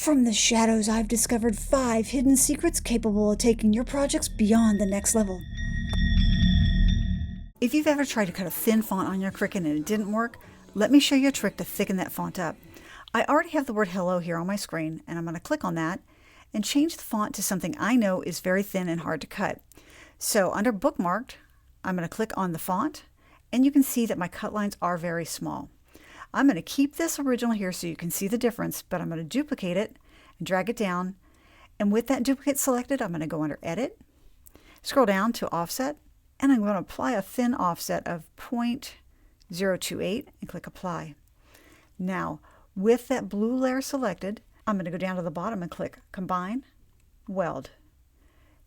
From the shadows, I've discovered 5 hidden secrets capable of taking your projects beyond the next level. If you've ever tried to cut a thin font on your Cricut and it didn't work, let me show you a trick to thicken that font up. I already have the word hello here on my screen, and I'm going to click on that and change the font to something I know is very thin and hard to cut. So under bookmarked, I'm going to click on the font, and you can see that my cut lines are very small. I'm going to keep this original here so you can see the difference, but I'm going to duplicate it and drag it down. And with that duplicate selected, I'm going to go under Edit, scroll down to Offset, and I'm going to apply a thin offset of 0.028 and click Apply. Now, with that blue layer selected, I'm going to go down to the bottom and click Combine, Weld.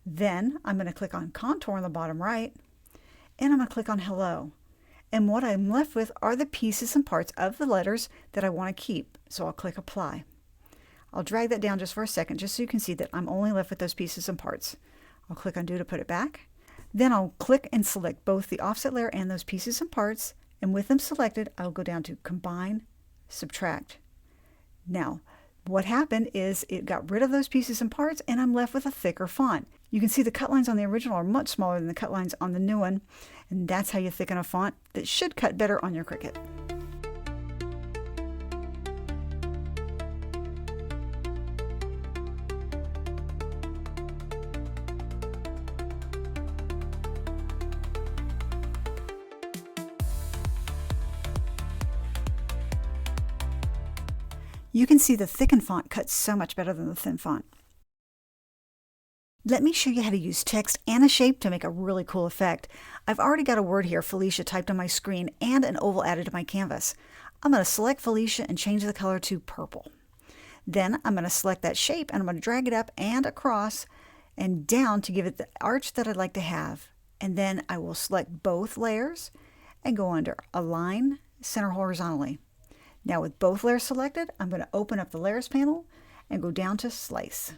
Then I'm going to click on Contour on the bottom right, and I'm going to click on Hello. And what I'm left with are the pieces and parts of the letters that I want to keep. So I'll click Apply. I'll drag that down just for a second just so you can see that I'm only left with those pieces and parts. I'll click Undo to put it back. Then I'll click and select both the offset layer and those pieces and parts. And with them selected, I'll go down to Combine, Subtract. Now, what happened is it got rid of those pieces and parts, and I'm left with a thicker font. You can see the cut lines on the original are much smaller than the cut lines on the new one, and that's how you thicken a font that should cut better on your Cricut. You can see the thickened font cuts so much better than the thin font. Let me show you how to use text and a shape to make a really cool effect. I've already got a word here, Felicia, typed on my screen and an oval added to my canvas. I'm going to select Felicia and change the color to purple. Then I'm going to select that shape and I'm going to drag it up and across and down to give it the arch that I'd like to have. And then I will select both layers and go under Align, Center Horizontally. Now with both layers selected, I'm going to open up the Layers panel and go down to Slice.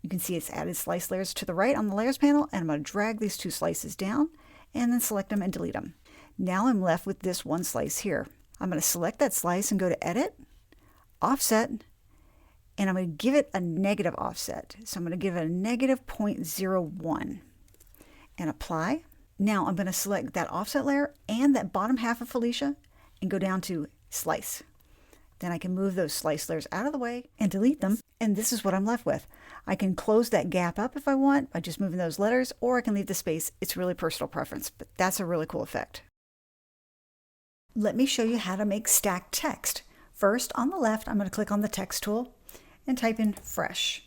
You can see it's added slice layers to the right on the Layers panel, and I'm going to drag these 2 slices down and then select them and delete them. Now I'm left with this one slice here. I'm going to select that slice and go to Edit, Offset, and I'm going to give it a negative offset. So I'm going to give it a negative 0.01 and Apply. Now I'm going to select that offset layer and that bottom half of Felicia and go down to Slice. Then I can move those slice layers out of the way and delete them, and this is what I'm left with. I can close that gap up if I want by just moving those letters, or I can leave the space. It's really personal preference, but that's a really cool effect. Let me show you how to make stacked text. First, on the left, I'm going to click on the text tool and type in Fresh,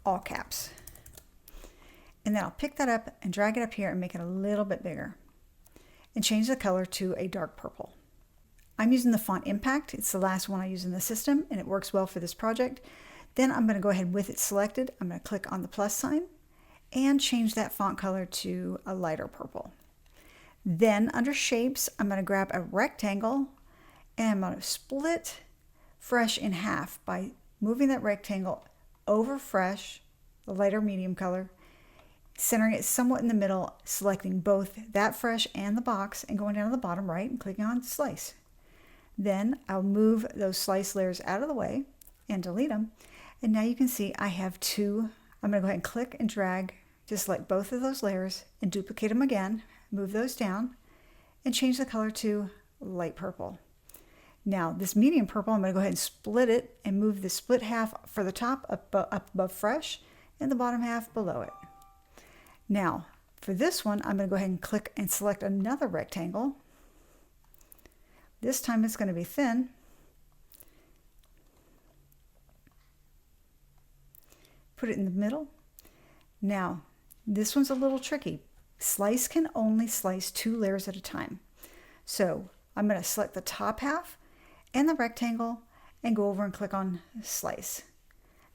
all caps. And then I'll pick that up and drag it up here and make it a little bit bigger and change the color to a dark purple. I'm using the font Impact. It's the last one I use in the system, and it works well for this project. Then I'm going to go ahead with it selected. I'm going to click on the plus sign and change that font color to a lighter purple. Then under Shapes, I'm going to grab a rectangle and I'm going to split Fresh in half by moving that rectangle over Fresh, the lighter medium color, centering it somewhat in the middle, selecting both that Fresh and the box, and going down to the bottom right and clicking on Slice. Then I'll move those slice layers out of the way and delete them. And now you can see I have 2. I'm going to go ahead and click and drag to select both of those layers and duplicate them again, move those down, and change the color to light purple. Now this medium purple, I'm going to go ahead and split it and move the split half for the top up above Fresh and the bottom half below it. Now for this one, I'm going to go ahead and click and select another rectangle. This time it's going to be thin. Put it in the middle. Now, this one's a little tricky. Slice can only slice 2 layers at a time. So I'm going to select the top half and the rectangle and go over and click on Slice.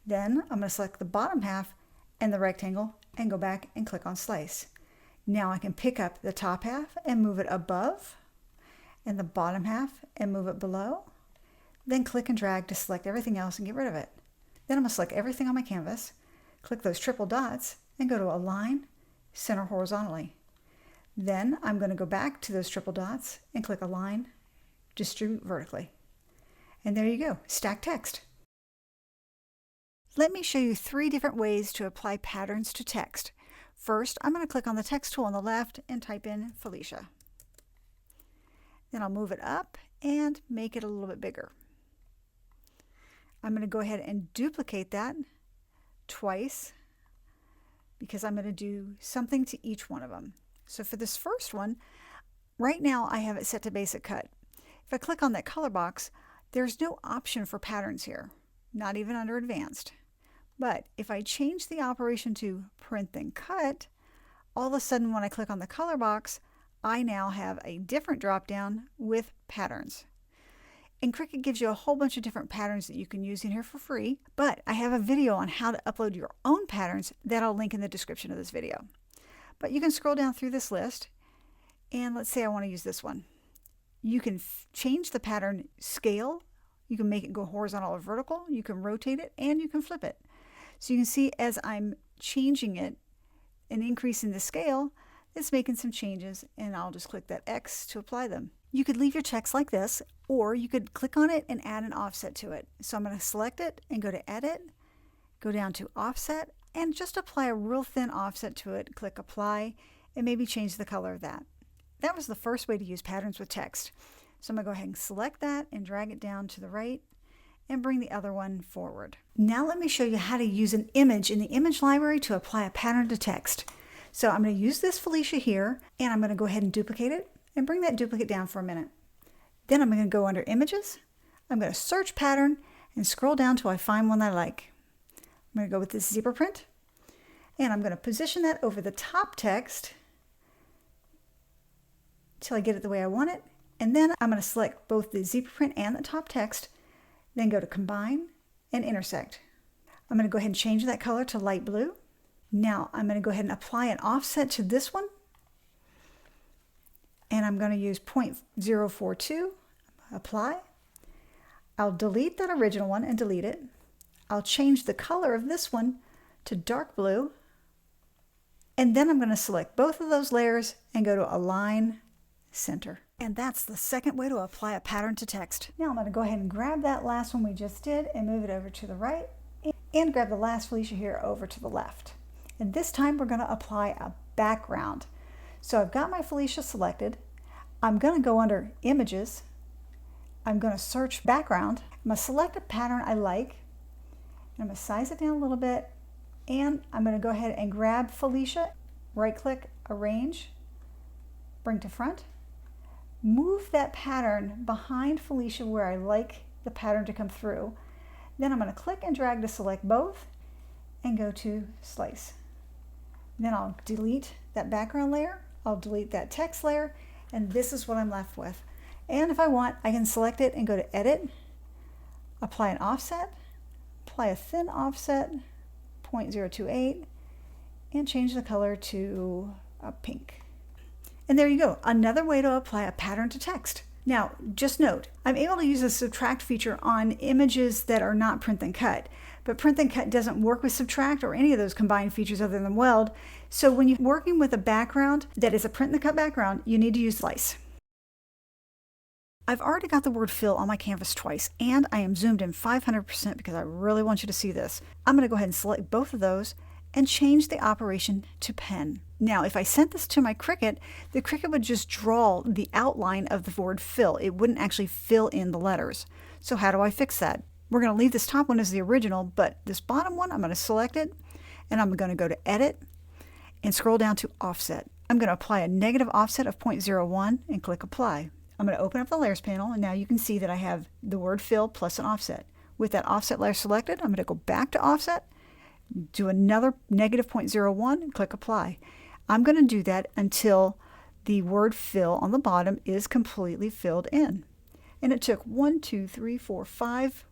Then I'm going to select the bottom half and the rectangle and go back and click on Slice. Now I can pick up the top half and move it above, and the bottom half and move it below, then click and drag to select everything else and get rid of it. Then I'm going to select everything on my canvas, click those triple dots, and go to Align, Center Horizontally. Then I'm going to go back to those triple dots and click Align, Distribute Vertically. And there you go, stacked text. Let me show you 3 different ways to apply patterns to text. First, I'm going to click on the text tool on the left and type in Felicia. Then I'll move it up and make it a little bit bigger. I'm going to go ahead and duplicate that twice because I'm going to do something to each one of them. So for this first one, right now I have it set to basic cut. If I click on that color box, there's no option for patterns here, not even under advanced. But if I change the operation to print then cut, all of a sudden when I click on the color box, I now have a different drop down with patterns. And Cricut gives you a whole bunch of different patterns that you can use in here for free, but I have a video on how to upload your own patterns that I'll link in the description of this video. But you can scroll down through this list, and let's say I want to use this one. You can change the pattern scale, you can make it go horizontal or vertical, you can rotate it, and you can flip it. So you can see as I'm changing it and increasing the scale, it's making some changes, and I'll just click that X to apply them. You could leave your text like this, or you could click on it and add an offset to it. So I'm going to select it and go to Edit, go down to Offset, and just apply a real thin offset to it. Click Apply, and maybe change the color of that. That was the first way to use patterns with text. So I'm going to go ahead and select that and drag it down to the right and bring the other one forward. Now let me show you how to use an image in the image library to apply a pattern to text. So I'm going to use this Felicia here, and I'm going to go ahead and duplicate it and bring that duplicate down for a minute. Then I'm going to go under Images. I'm going to search Pattern and scroll down till I find one that I like. I'm going to go with this zebra print, and I'm going to position that over the top text till I get it the way I want it. And then I'm going to select both the zebra print and the top text, then go to Combine and Intersect. I'm going to go ahead and change that color to light blue. Now I'm going to go ahead and apply an offset to this one, and I'm going to use 0.042, apply. I'll delete that original one and delete it. I'll change the color of this one to dark blue, and then I'm going to select both of those layers and go to Align Center. And that's the second way to apply a pattern to text. Now I'm going to go ahead and grab that last one we just did and move it over to the right, and grab the last Felicia here over to the left. And this time we're going to apply a background. So I've got my Felicia selected. I'm going to go under Images. I'm going to search Background. I'm going to select a pattern I like. And I'm going to size it down a little bit. And I'm going to go ahead and grab Felicia, right click, Arrange, bring to front. Move that pattern behind Felicia where I like the pattern to come through. Then I'm going to click and drag to select both and go to Slice. Then I'll delete that background layer, I'll delete that text layer, and this is what I'm left with. And if I want, I can select it and go to Edit, apply an offset, apply a thin offset, 0.028, and change the color to a pink. And there you go, another way to apply a pattern to text. Now, just note, I'm able to use the subtract feature on images that are not print then cut, but print then cut doesn't work with subtract or any of those combined features other than weld. So when you're working with a background that is a print then cut background, you need to use Slice. I've already got the word fill on my canvas twice, and I am zoomed in 500% because I really want you to see this. I'm going to go ahead and select both of those and change the operation to pen. Now, if I sent this to my Cricut, the Cricut would just draw the outline of the word fill. It wouldn't actually fill in the letters. So how do I fix that? We're going to leave this top one as the original, but this bottom one, I'm going to select it, and I'm going to go to Edit and scroll down to Offset. I'm going to apply a negative offset of 0.01 and click Apply. I'm going to open up the Layers panel, and now you can see that I have the word fill plus an offset. With that offset layer selected, I'm going to go back to Offset, do another negative 0.01 and click Apply. I'm going to do that until the word fill on the bottom is completely filled in. And it took 1, 2, 3, 4, 5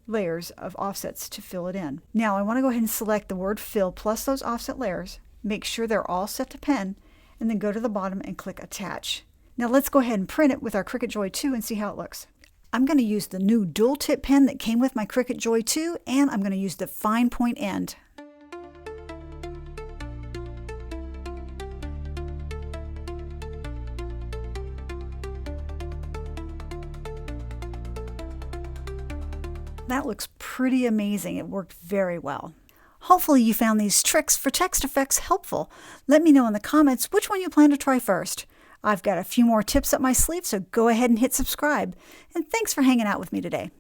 layers of offsets to fill it in. Now I want to go ahead and select the word fill plus those offset layers, make sure they're all set to pen, and then go to the bottom and click Attach. Now let's go ahead and print it with our Cricut Joy 2 and see how it looks. I'm going to use the new dual tip pen that came with my Cricut Joy 2, and I'm going to use the fine point end. That looks pretty pretty amazing. It worked very well. Hopefully you found these tricks for text effects helpful. Let me know in the comments which one you plan to try first. I've got a few more tips up my sleeve, so go ahead and hit subscribe. And thanks for hanging out with me today.